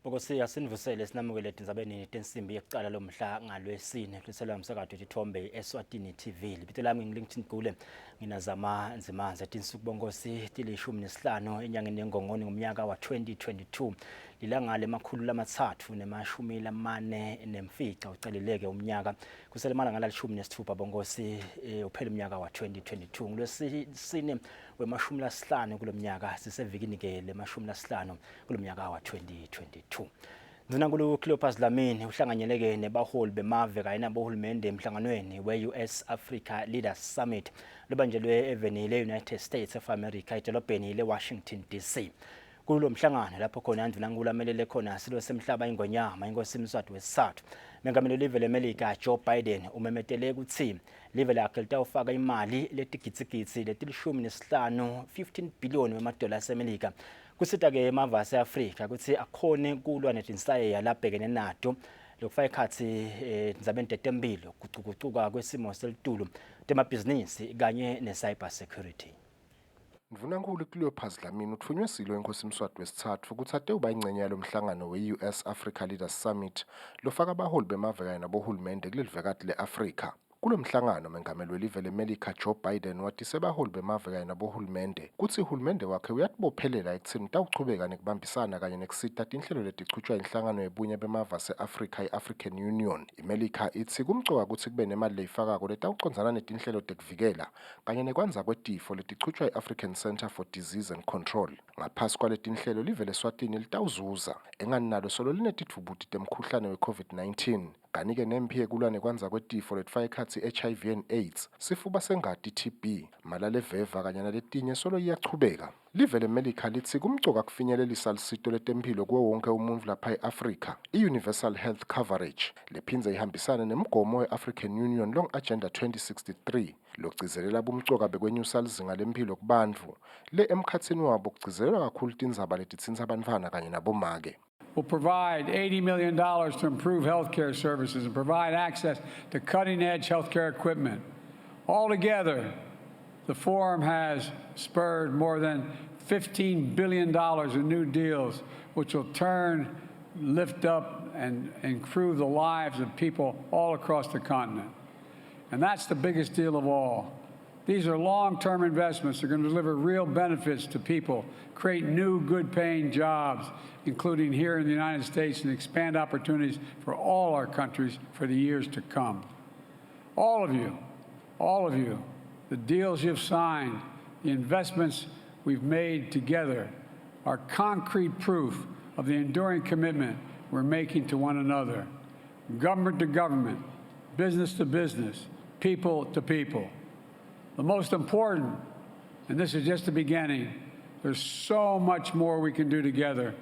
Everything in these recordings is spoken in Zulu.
Bokosiya sinivusele sinamukele Tindzaba Emini tensimbi yekucala lomhla ngalwesine kuliselwa umsakazo Thombe Eswatini TV. Libito lami ngiLinkedIn Gule nginazama nzimanze tinsuku bongosi tilishumi nesihlanu enyangeni yengongoni ngomnyaka wa 2022. Lilanga lemakhulu lamathathu nemashumi lamane nemfica ucalileke umnyaka kuselemala ngalalishumi nesithupha bongosi uphela umnyaka wa 2022. Ngolwesine wemashumi lasihlanu kulomnyaka sisevikini ke lemashumi lasihlanu kulomnyaka wa 2022. Nzinankulu Cleopas Dlamini uhlanganyeleke nebaholi bemave kanye nabohulumende emhlanganweni we-US Africa Leaders Summit lobanjelwe evenile United States of America edolobheni le-Washington DC. Kulo mhlangano lapho khona Ndvunankhulu amelele khona silo semhlaba ingonyama inkosi Mswati wesithathu mengameli live leMelika Joe Biden umemetele ukuthi live lakhe litawufaka imali letigitsigitsi letilishumi nesihlanu 15 billion wemadola aseMelika kusita ke emava ase-Afrika ukuthi akhone kulwa netinsayeya labhekene nato lokufaka ikhathi tindzabeni tetempilo kucukucuka kwesimo selitulu temabhizinisi kanye ne-cyber security. Ndvunankhulu Cleopas Dlamini uthunywe silo inkosi Mswati wesithathu ukuthi ate uba ingcenye yalomhlangano we-US Africa Leaders Summit lofaka abaholi bemave kanye nabohulumende kulelivekati le-Afrika. Kulo mhlangano mengameli welive leMelika Joe Biden wathi sebaholi bemave kanye nabohulumende kutsi uhulumende wakhe uyatibophelela ekutheni utawuchubeka nekubambisana kanye nekusita tinhlelo letichutshwa inhlangano yebunye bemave ase-Afrika i-African Union. iMelika ithi kumcoka ukuthi kube nemali leyifakako letawucondzana netinhlelo tekuvikela kanye nekwanza kwetifo letichutshwa i-African Center for Disease and Control. Ngaphasi kwaletinhlelo live leSwatini litawuzuza engani nalo solo linetitfubuti temkhuhlane we-COVID-19 kanike nempi yekulwa nekwanza kwetifo letifaka ikhatsi HIV and AIDS, sifuba sengati TB, malaleveva kanye naletinye solo iyachubeka. Live leMelika lithi kumcoka kufinyelelisa lusito letempilo kuwo wonke umuntfu lapha e-Afrika, i-Universal Health Coverage, lephindze ihambisane nemgomo we-African Union Long Agenda 2063, lokugcizelela bumcoka bekwenyusa lizinga lempilo kubantfu, le emkhatsini wabo kugcizelelwa kakhulu tindzaba letitsintsa bantfwana kanye nabomake. Will provide $80 million to improve healthcare services and provide access to cutting-edge healthcare equipment. Altogether, the forum has spurred more than $15 billion in new deals, which will lift up and improve the lives of people all across the continent. And that's the biggest deal of all. These are long-term investments that are going to deliver real benefits to people, create new good-paying jobs, including here in the United States, and expand opportunities for all our countries for the years to come. All of you, the deals you've signed, the investments we've made together are concrete proof of the enduring commitment we're making to one another, government to government, business to business, people to people. The most important, and this is just the beginning, there's so much more we can do together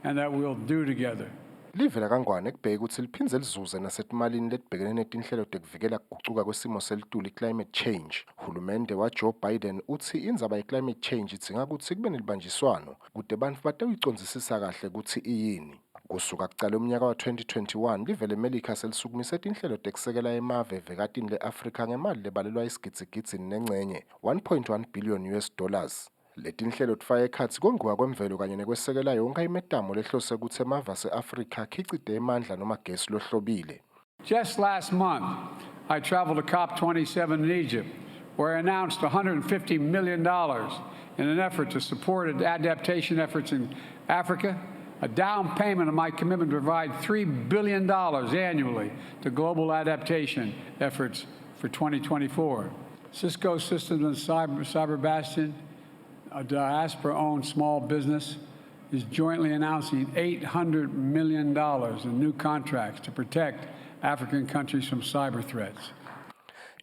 and that we'll do together. Live lakangwane kubheka ukuthi liphindze lizuze nasetimalini letibhekene netinhlelo tekuvikela kugucuka kwesimo selitulu climate change. Hulumende wa Joe Biden uthi indzaba ye-climate change idzinga ukuthi kube nelibanjiswano kude bantfu batawuyicondzisisa kahle ukuthi iyini. Kusuka kucala umnyaka wa 2021 live leMelika selisukumise tinhlelo tekusekela emave evekatini le-Afrika ngemali lebalelwa isigidzi nengcenye 1.1 billion US dollars. Letinhlelo tifaka ekhatsi kongiwa kwemvelo kanye nekwesekela yonke imetamo lehlose ukuthi emave ase-Afrika akhicite emandla noma gesi lohlobile. Just last month, I traveled to COP27 in Egypt, where I announced $150 million in an effort to support adaptation efforts in Africa, a down payment of my commitment to provide $3 billion annually to global adaptation efforts for 2024. Cisco Systems and Cyber Bastion, a diaspora-owned small business, is jointly announcing $800 million in new contracts to protect African countries from cyber threats.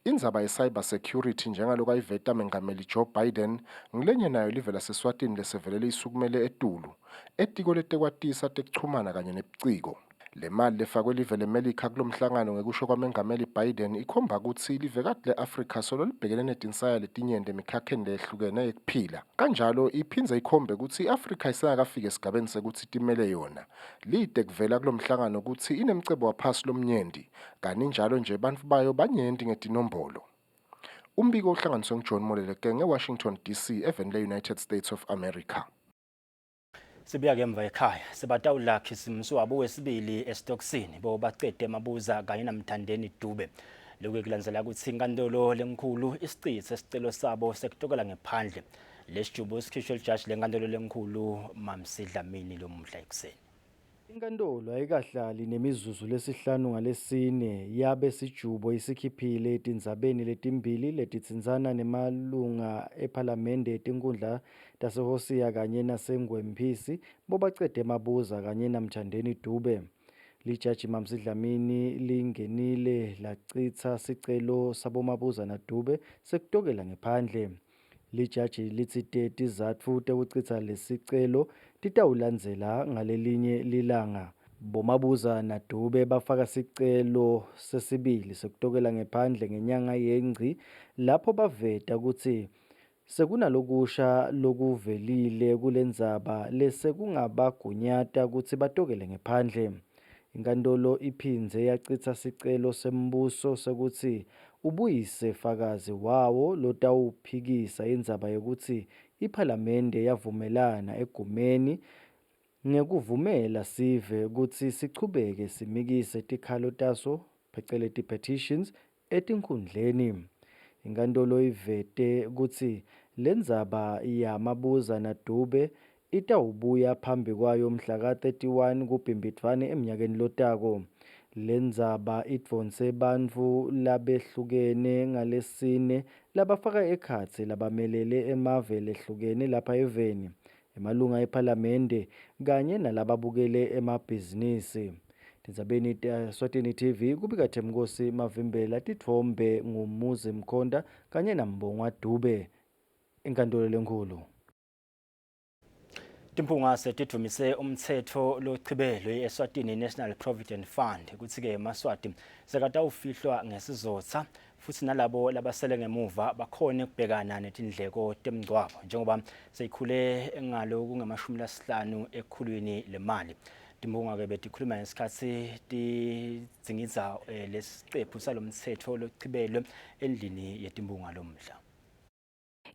Indzaba ye-cyber security njengaloku ayiveta mengameli Joe Biden ngilenye nayo live laseSwatini lesevelele isukumele etulu etiko letekwatisa tekuchumana kanye nebuciko. Le mali lefakwe live leMelika kulo mhlangano ngekusho kwamengameli Biden ikhomba ukuthi livekati le-Afrika solo libhekene netinsaya letinyende emikhakheni lehlukene yekuphila. Kanjalo iphindze ikhombe ukuthi i-Afrika isengakafika esigabeni sekuthi timele yona. Lide kuvela kulo mhlangano ukuthi inemcebo waphasi lomnyendi, kani njalo nje bantfu bayo banyendi ngetinombolo. Umbiko uhlanganiswe nguJohn Moleleke ngeWashington DC, evenile United States of America. Sibuya ke emva ekhaya sibatawula Khisimswabo wesibili estoksini bo baqede mabuza kanye namthandeni Dube. Lokhu kulandzela ukuthi inkantolo lenkulu isicithe isicelo sabo sekutokela ngephandle. Lesijubo sikhishwe ijaji lenkantolo lenkulu Mamsidla Emini lomuhla ekuseni. Inkantolo ayikahlali nemizuzu lesihlanu ngalesine yabe sijubo isikhiphile etindzabeni letimbili letitsintsana nemalunga ephalamende etinkundla tasehosiya kanye nasengwemphisi bobacede mabuza kanye namthandeni Dube. Lijaji Mamsidla Emini lingenile lacitsa sicelo sabomabuza naDube sekutokela ngephandle. Lijaji litsite tizatfu tekucitsa lesicelo titawulandzela ngalelinye lilanga. Bomabuza naDube bafaka sicelo sesibili sekutokela ngephandle ngenyanga yeNgci lapho baveta kutsi sekunalokusha lokuvelile kulendzaba lesekungabagunyata kutsi batokele ngephandle. Inkantolo iphindze yacitsa sicelo sembuso sekutsi ubuyise fakazi wawo lotawuphikisa indzaba yekutsi iphalamende yavumelana egumeni ngekuvumela sive kutsi sichubeke simikise tikhalo taso pheceleti petitions etinkhundleni. Inkantolo ivete kutsi lendzaba yamabuza naDube itawubuya phambi kwayo mhla ka-31 kuBhimbidvwane emnyakeni lotako. Lendzaba idvonse bantfu labehlukene ngalesine labafaka ekhatsi labamelele emave lehlukene lapha eveni, emalunga ephalamende kanye nalababukele emabhizinisi. Tindzabeni Eswatini TV kubika Themkosi Mavimbela, titfombe ngumuzi Mkhonda kanye nambongwa Dube. Inkantolo lenkulu. Timpunga setitvumise umtsetfo lochibelwe Eswatini National Provident Fund kutsi ke eMaswati sekatawufihlwa ngesizotha futhi nalabo labasele ngemuva bakhone kubhekana netindleko temngcwabo njengoba seyikhule ngaloku ngama-50 ekhulwini lemali. Timpunga ke betikhuluma ngesikhatsi tidzingidza lesiqephu salomtsetfo lochibelwe endlini yetimpunga lomhla.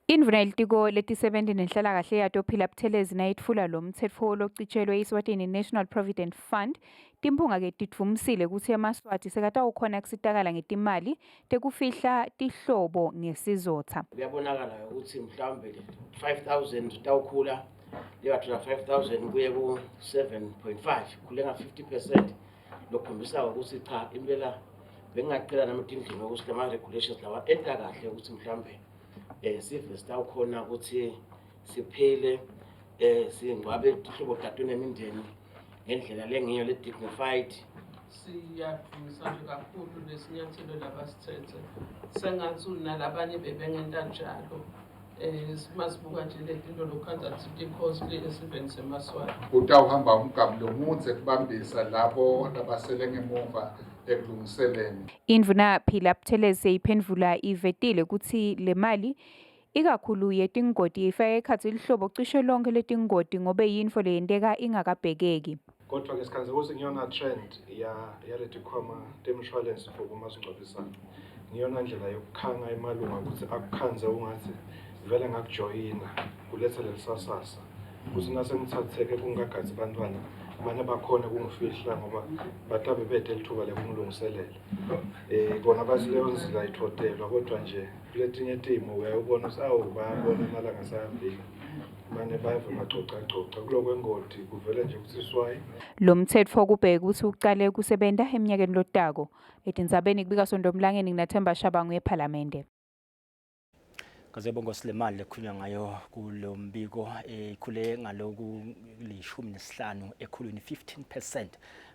Indvuna yelitiko letisebenti nenhlalakahle yato Phila Buthelezi nayitfula lo mtsetfo locitshelwe Eswatini National Provident Fund. Timpunga ke titvumisile kutsi eMaswati sekatawukhona kusitakala ngetimali tekufihla tihlobo ngesizotha. Kuyabonakala ukuthi mhlawumbe 5000 tawukhula lebathola 5000 kuye ku 7.5 khule nga 50%, lokhombisa ukuthi cha impela bengacela nami tindlela ukuthi lama regulations lawa enta kahle ukuthi mhlawumbe sive sitawukhona ukuthi siphile singcwabe ihlobo tatwe nemindeni ngendlela lengiyo le dignified. Siyadumisa nje kakhulu lesinyathelo labasithethe sengathi nalabanye bebengenta njalo. Masibuka nje lezinto lokhanza ti-costly esiveni seMaswati. Utawuhamba umgabu lomudze kubambisa labo labasele ngemuva ekulungiseleni. Indvuna Phila Buthelezi iphendvula ivetile kutsi le mali ikakhulu yetingoti ifake ekhatsi lihlobo cishe lonke letingoti ngobe yintfo leyenteka ingakabhekeki. Kodwa ke sikhanze ukuthi ngiyona trend yaletikhwama temshwalense for umasingcwabisane. Ngiyona ndlela yokukhanga emalunga ukuthi akukhanze ungathi vele ngakujoyina kuletha lelisasasa ukuthi nasengithatheke kungagazi bantwana manje bakhona kungifihla ngoba batabe bethe lithuba lekungilungiselela kona basileyonzila ithotelwa kodwa nje kuletinye timo uyayibona ukuthi bayabona amalanga sayambili manje bayave bagcoca kulokwengoti kuvele nje ukuthi iswayi. Lo mtsetfo kubheka ukuthi uqale kusebenta eminyakeni lotako etindzabeni kubika Sondomlangeni nginaThemba Shabangu ephalamende. Kaze bongosi lemali lekhulunywa ngayo kulo mbiko ikhule ngaloku li-15 ekhulwini 15%,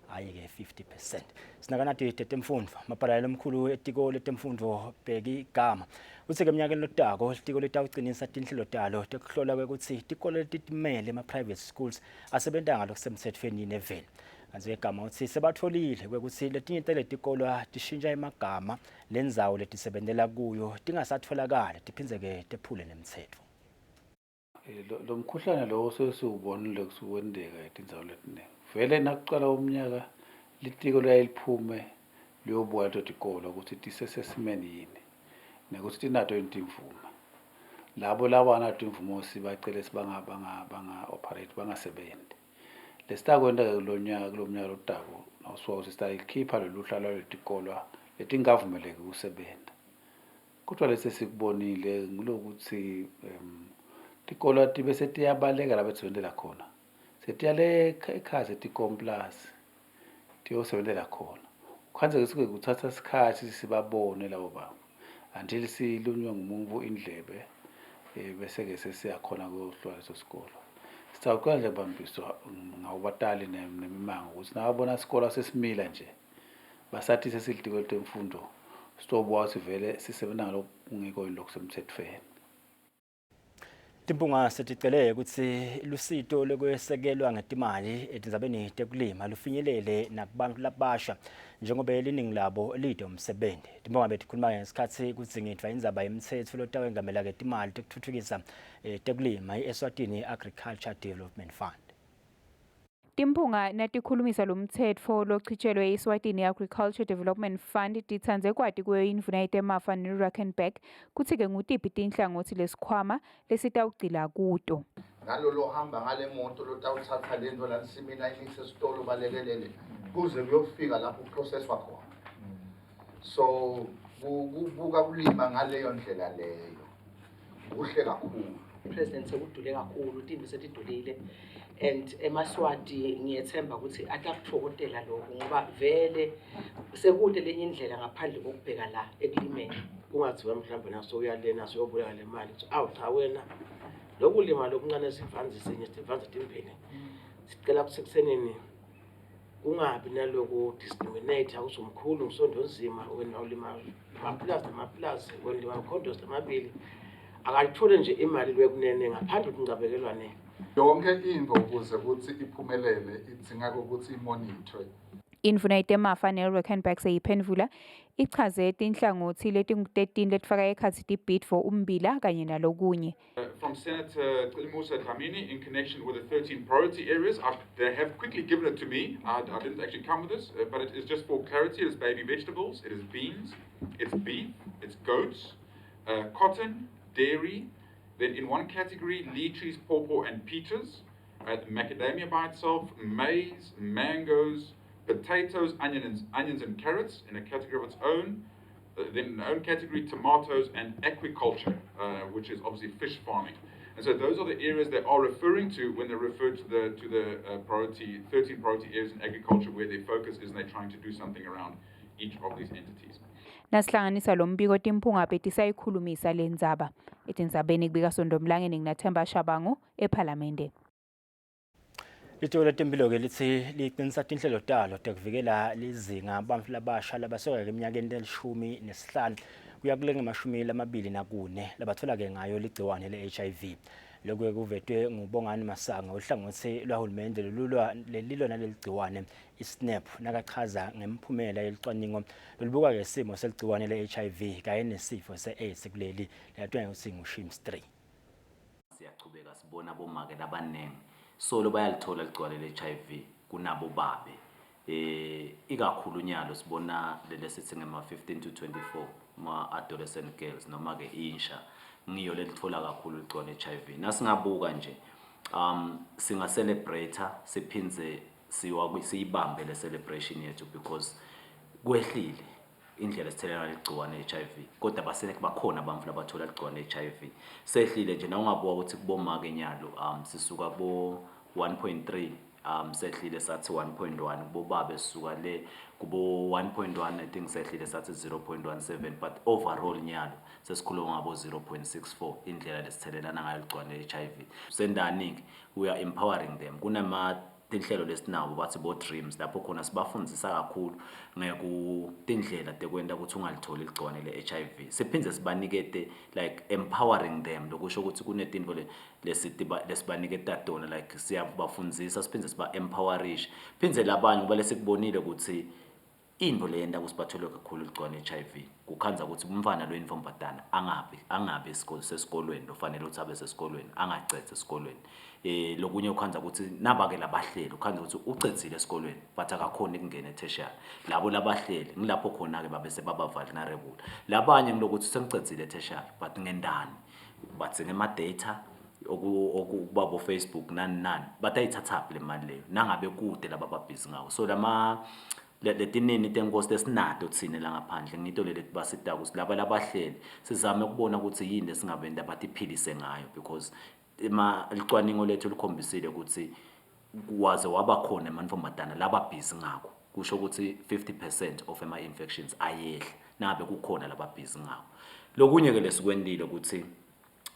hayi ke 50%. Sinakanati tetemfundo mabhalalo omkhulu etiko letemfundo bheki igama uthi ke eminyakeni lotako itiko litawucinisa tinhlelo talo tekuhlola ukuthi tikole letitimele ema-private schools asebenta ngalokusemthethweni neveni. Kanti igama uthi sebatholile kwekuthi letinye teletikolo tishintsha emagama lendzawo letisebentela kuyo tingasatholakala tiphindze ke tephule nemtsetfo. Lo mkhuhlane lo sesiwubonile kusukwendeka etindzawo letiningi. Vele nakucala umnyaka litiko layeliphume liyobuka leto tikolo ukuthi tisesesimeni yini nekuthi tinato yini timvume. labo labanatu imvumo sibacele banga operate bangasebenzi. Lesitakwenza kulo mnyaka lotako nawuswazi sitayikhipha loluhla lwetikolwa letingavumeleki ukusebenza. Kodwa lese sikubonile ngulokuthi tikolwa tibe setiyabaleka la besebenzela khona. Setiyale ekhaya setikomplus tiyosebenzela khona. Khanze kusuke kuthatha isikhathi sibabone labo bantu until silunywa ngumuntu indlebe bese ke sesiyakhona kuyohlwa leso sikolo. Sitawuqala nje bambiswa ngawubatali nemimango ukuthi nabona isikolo sesimila nje basathi sesilitiko lemfundo sitobwa sivele sisebenza ngalokungekho lokusemthethweni. Timpunga seticele ukuthi lusito lokwesekelwa ngetimali etindzabeni tekulima lufinyelele nakubantu labasha njengoba liningi labo lide umsebenzi. Timpunga betikhuluma ngesikhathi kudzingidwa indzaba yemtsetfo lotawengamela ngetimali tekutfutfukisa tekulima i-Eswatini Agriculture Development Fund. Timpunga natikhulumisa lomtsetfo lochitjelwe Eswatini Agriculture Development Fund titsanze kwati kuyo indvuna yetemafa neRackenback kutsi-ke ngutiphi tinhlangothi lesikhwama lesitawugcila kuto. Ngalolo hamba ngale moto lotawuthatha lento la nsimini ayinise esitolo balekelele kuze kuyofika lapho uprocesswa khona. So kubuka kulima ngaleyo ndlela leyo kuhle kakhulu. President sekudule kakhulu tinto setidulile and eMaswati ngiyethemba ukuthi atakuthokotela lokho ngoba vele sekude lenye indlela ngaphandle kokubheka la ekulimeni kungathiwa mhlawumbe naso uyalena soyoboleka le mali cha wena lokulima lokuncane sivanzi sinye sivanzi timbili sicela kusekuseni kungabi naloku discriminate awusumkhulu ngisondo nzima wena ulima amaplazi wena ulima condos lamabili akathole nje imali lwekunene ngaphandle kungabekelwane Yonke into ukuze ukuthi iphumelele idzinga ukuthi imonitor. Indvuna yetemafa neRackenback seyiphendvula ichaze tinhlangothi letingu-13 letifaka ekhatsi tibid for umbila kanye nalokunye. From Senator Tindzaba Emini in connection with the 13 priority areas. They have quickly given it to me. I didn't actually come with this, but it is just for clarity. It is baby vegetables, it is beans, it's beef, it's goats, cotton, dairy. Then in one category, lychees, pawpaw and peaches. Macadamia by itself, maize, mangoes, potatoes, onions and carrots in a category of its own. Then in their own category, tomatoes and aquaculture, which is obviously fish farming. And so those are the areas they are referring to when they refer to the 13 priority areas in agriculture, where their focus is and they're trying to do something around each of these entities. Nasihlanganisa lo mbiko timpunga betisayikhulumisa le ndzaba etindzabeni kubika Sondomlangeni nginaThemba Shabangu ePhalamende. Litiko letempilo-ke lithi liqinisa tinhlelo talo tekuvikela lizinga abantu labasha labasoka eminyakeni leli-15 kuya kule-24 labathola-ke ngayo ligciwane le-HIV. Lokhu kuvetwe nguBongani Masango ohlangothi lwahulumende lelilwa naleli gciwane iSNAP nakachaza ngemiphumela yelicwaningo lolubuka ngesimo seligciwane le-HIV kanye nesifo se-AIDS kuleli layathiwa ukuthi ngu-SHIMS 3. Siyachubeka sibona bomake labaningi solo bayalithola ligciwane le-HIV kunabo babe ikakhulu nyalo sibona lesithi ngema-15 to 24 ma-adolescent girls noma-ke insha ngiyo lelithola kakhulu igciwane le-HIV. Nasingabuka nje singa-celebrate siphinze siyibambe le celebration yethu because kwehlile indlela esithelelana legciwane le-HIV kodwa baseleke bakhona abantu labathola igciwane le-HIV sehlile nje nawungabuka ukuthi kubomake nyalo sisuka bo 1.3 sehlile sathi 1.1 kubobabe sisuka le kubo 1.1 I think sehlile sathi 0.17 but overall nyalo sesikhuluma ngabo 0.64 indlela lesithelelana ngayo igciwane le-HIV. Sendaningi we are empowering them kunama tinhlelo lesinawo bathi bo dreams lapho khona sibafundisa kakhulu ngekutindlela tekwenda ukuthi ungalitholi igciwane le-HIV. Siphinze sibanikete like empowering them lokusho ukuthi kunetinto lesibaniketa tona like siyabafundisa siphinze siba-empowerish phinze labanye kuba lesikubonile ukuthi into leyenda kusibathole kakhulu igciwane le-HIV kukhanza ukuthi umfana lo intombatana angabe sesikolweni lofanele ukuthi abe sesikolweni angacethe esikolweni. Lokunye ukhanza ukuthi nabake labahleli ukhanza ukuthi ucedzile esikolweni but akakhona ukungena etertiary labo labahleli ngilapho khona ke babe sebaba vulnerable labanye ngilokuthi sengicedzile etertiary but ngendani bathenga ama-data okuba bo-Facebook nani batayithathaphi le mali leyo nangabe kude laba babhizi ngawo so letinini tenkosi tesinato thine la ngaphandle ngito leli basita ukuthi laba labahleli sizame ukubona ukuthi yini lesingabenda abatiphilise ngayo because licwaningo lethu likhombisile ukuthi waze waba khona emantombazana lababhizi ngako kusho ukuthi 50% of ama-infections ayehla nabe kukhona lababhizi ngako lokunye ke lesikwendile ukuthi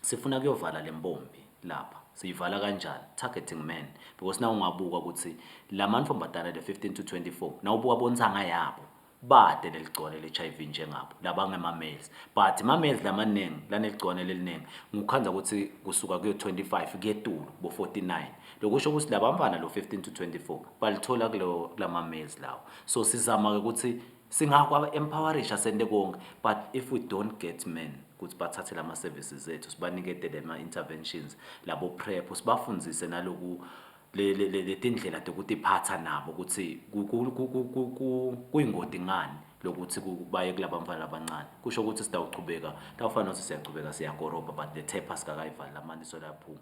sifuna kuyovala lempombi lapha siyivala kanjani targeting men because na ungabuka ukuthi lamantombazana le 15 to 24 na ubuka bonsanga yabo bade leligcone le-HIV njengabo labangema males but ma males lamaningi laneligcone leliningi ngikukhanza ukuthi kusuka kuyo 25 kuyetulu bo 49 lokusho ukuthi labamfana lo 15 to 24 balithola kulama males lawo so sizama ukuthi singakwa empowerisha sende konke but if we don't get men ukuthi bathathe lama services ethu sibanikete lema interventions labo prep sibafundzise naloku letindlela ukuthi iphatha nabo ukuthi kuyingodi ngani lokuthi kubaye kulaba mfana abancane kusho ukuthi sidawuchubeka tawufana ukuthi siyachubeka siyakoroba but the tape sikakayivala lamani solaphuma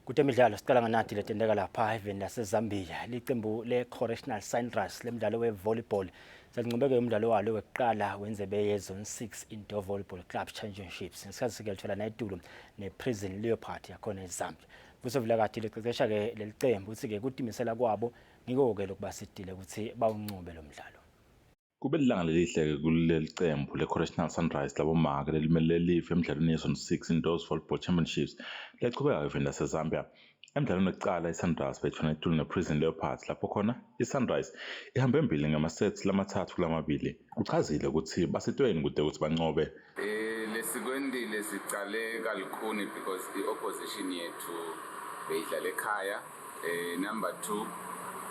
Kutemidlalo siqala nganathi letendeka lapha eveni laseZambia licembu le-Correctional Sunrise lemidlalo we-volleyball selincubeke umdlalo walo wekuqala wenzebe ye-Zone 6 Indoor Volleyball Club Championships ngesikhathi sikelithola nayitulo ne-Prison Leopard yakhona eZambia kusovulakathi licecesha-ke leli cembu ukuthi-ke kutimisela kwabo ngiko-ke lokuba sidile ukuthi bawunqube lo mdlalo Kube lilanga lelihle kuleli cembu le-Correctional Sunrise labomake lelimele live emidlalweni ye-Zone 6 Indoors Volleyball Championships lechubeka eveni laseZambia. Emidlalweni yokuqala i-Sunrise bethona itulo ne-Prison Leopards lapho khona i-Sunrise ihambe embili ngamasets lamathathu kulamabili. Kuchazile ukuthi basitweni kude ukuthi bancobe. Lesikwendile sicale kalukhuni because i-opposition yethu beyidlala ekhaya. Number 2,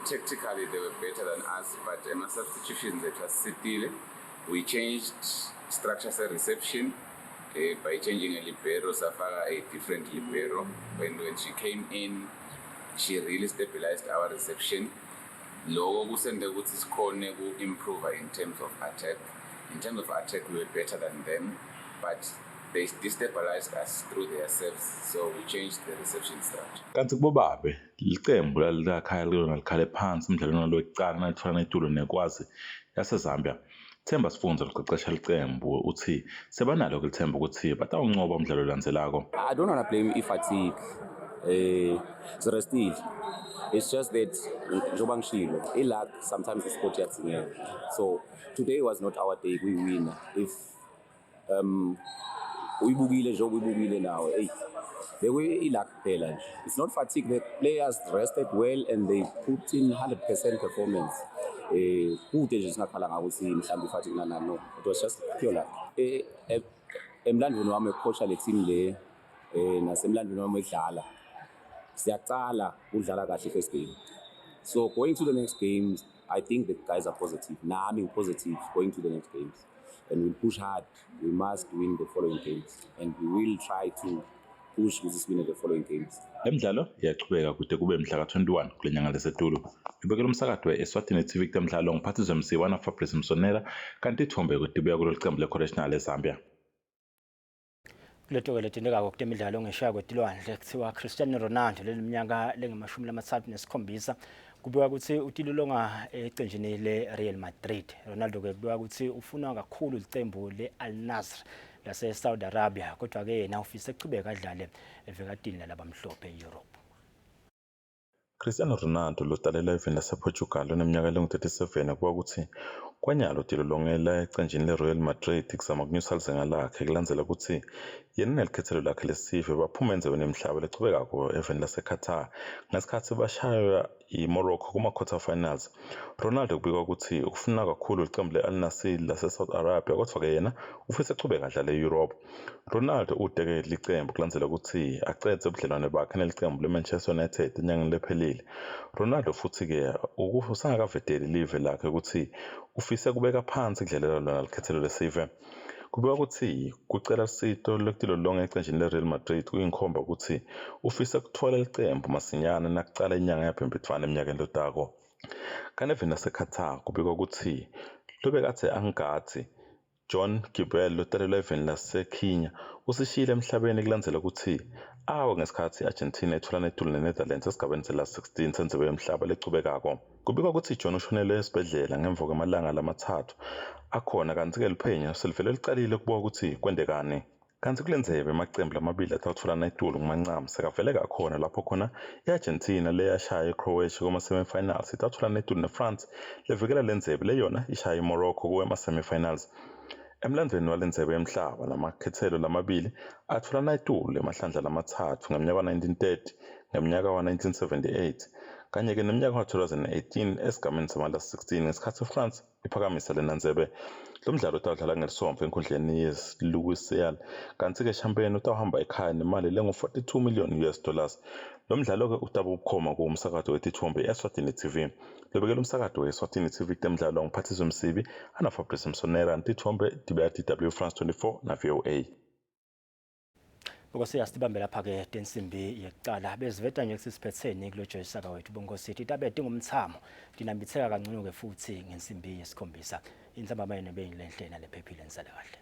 tactically they were better than us, but substitutions that was sitile. We changed structures of reception by changing a libero, Safara a different libero. When she came in, she really stabilized our reception. Logo kusende ukuthi sikhone ku-improve in terms of attack. In terms of attack, we were better than them, but they destabilized us through their serves, so we changed the reception structure. Kanti kubobabe licembu lalikhaya lona likhale phansi emidlalweni lokuqala nalithola nayitulo nekwazi yaseZambia. Themba Sifunza liqeqesha licembu uthi sebanalo kulithemba ukuthi batawuncoba umdlalo olandzelako. I don't want to blame i-fatigue. Still, it's just that njoba ngishilo i-luck sometimes isport yathingeka. So today was not our day. We win. If uyibukile njengoba uyibukile nawe i-luck phela nje. It's not fatigue. The players rested well and they put in 100% performance. Kude nje singakhala ngakuthi mhlawumbe i-fatigue nana no. It was just pure luck. Emlandweni wami coach le team le nasemlandweni wami edlala siyaqala udlala kahle first game. So going to the next games, I think the guys are positive. Nami positive going to the next games. And we'll push hard. We must win the following games. And we will try to push with this win the following games. Emidlalo iyachubeka kude kube mhla ka-21 kule nyanga lesetulu. Ibekela umsakado we-Eswatini TV kutemidlalo ngiphathizwe msiwana Fabrice Msonela kanti ithombe kudibuya kulolu cembu le-Correctional eZambia. Kuleto letindeka kutemidlalo ngeshaya kwetilwandle kuthiwa Cristiano Ronaldo leminyaka lengu-17 kubika ukuthi utilolonga ecenjini le-Real Madrid. Ronaldo ke kubika ukuthi ufuna kakhulu licembu le-Al Nassr lase-Saudi Arabia kodwa-ke yena ufisa ekuchubeka adlale evekatini labamhlophe e-Europe. Cristiano Ronaldo lodalela eveni lasePortugal oneminyaka lengu-37 kuba ukuthi kwanyalo utilolongela ecenjini le-Real Madrid kuzama ukunyusa izinga lakhe kulandzela ukuthi yena nelikhethelo lakhe lesive baphuma endzebeni yemhlaba lechubekako eveni laseQatar ngesikhathi bashaya i-Morocco kuma-quarter finals. Ronaldo kubikwa ukuthi ufuna kakhulu licembu le-Al Nassr lase-Saudi Arabia kodwa-ke yena ufisa echubeka adlale e-Europe. Ronaldo udeke licembu kulandzela ukuthi acede ubudlelwane bakhe nelicembu le-Manchester United enyangeni lephelile. Ronaldo futhi-ke usangakavedeli live lakhe ukuthi ufise kubeka phansi kudlalela lona likhethelo lesive. kubika ukuthi kucela sito lokutilolonga ecenjini le-Real Madrid kuyinkhomba ukuthi ufisa ukuthola iqembu masinyane nakucala inyanga yaphembethwana eminyakeni lotako. Kanti naseQatar kubika ukuthi lobekade angathi John Gibel lotalelwa eveni laseKenya usishiyile emhlabeni kulandzela ukuthi awa ngesikhathi i-Argentina ethola netulu ne-Netherlands esigabeni sela-16 sendzebe yomhlaba lecubekako. Kubikwa ukuthi John ushonele esibhedlela ngemva kwamalanga lamathathu akhona kanti-ke liphenyo selivele licalile ukubuka ukuthi kwendekani. Kanti kule ndzebe amaqembu lamabili atawutfola netulu kumancamo sekavele kakhona lapho khona i-Argentina leyashaya i-Croatia kuma-semi-finals itathola netulu ne-France levikela le ndzebe leyona ishaya i-Morocco kuwema-semi-finals. Emlandweni walendzebe yemhlaba lamakhethelo lamabili athola netulu emahlandla lamathathu ngeminyaka wa-1930 ngeminyaka wa-1978 kanye-ke neminyaka wa-2018 esigameni sama-16 ngesikhathi France iphakamisa lena ndzebe. Lo mdlalo utawudlala ngelisomfa enkundleni ye-Lusail kanti-ke champagne utawuhamba ekhaya nemali lengu-$42 million. Lo mdlalo-ke utaba ubukhoma kumsakazo wetithombe i-Eswatini TV. Lobekela umsakazo we-Eswatini TV kutemdlalo ngiphathiswa Msibi ana-Fabrice Msonera ntithombe dibea DW France 24 na VOA. Bongosi asibambe lapha-ke tensimbi yekucala beziveta nje kusisiphetheni kulo joyisaka wethu Bongosi itabe tingumthamo dinambitheka kangcono-ke futhi ngensimbi yesikhombisa. Inhlamba mayene beyinhle nalephephile nisale kahle.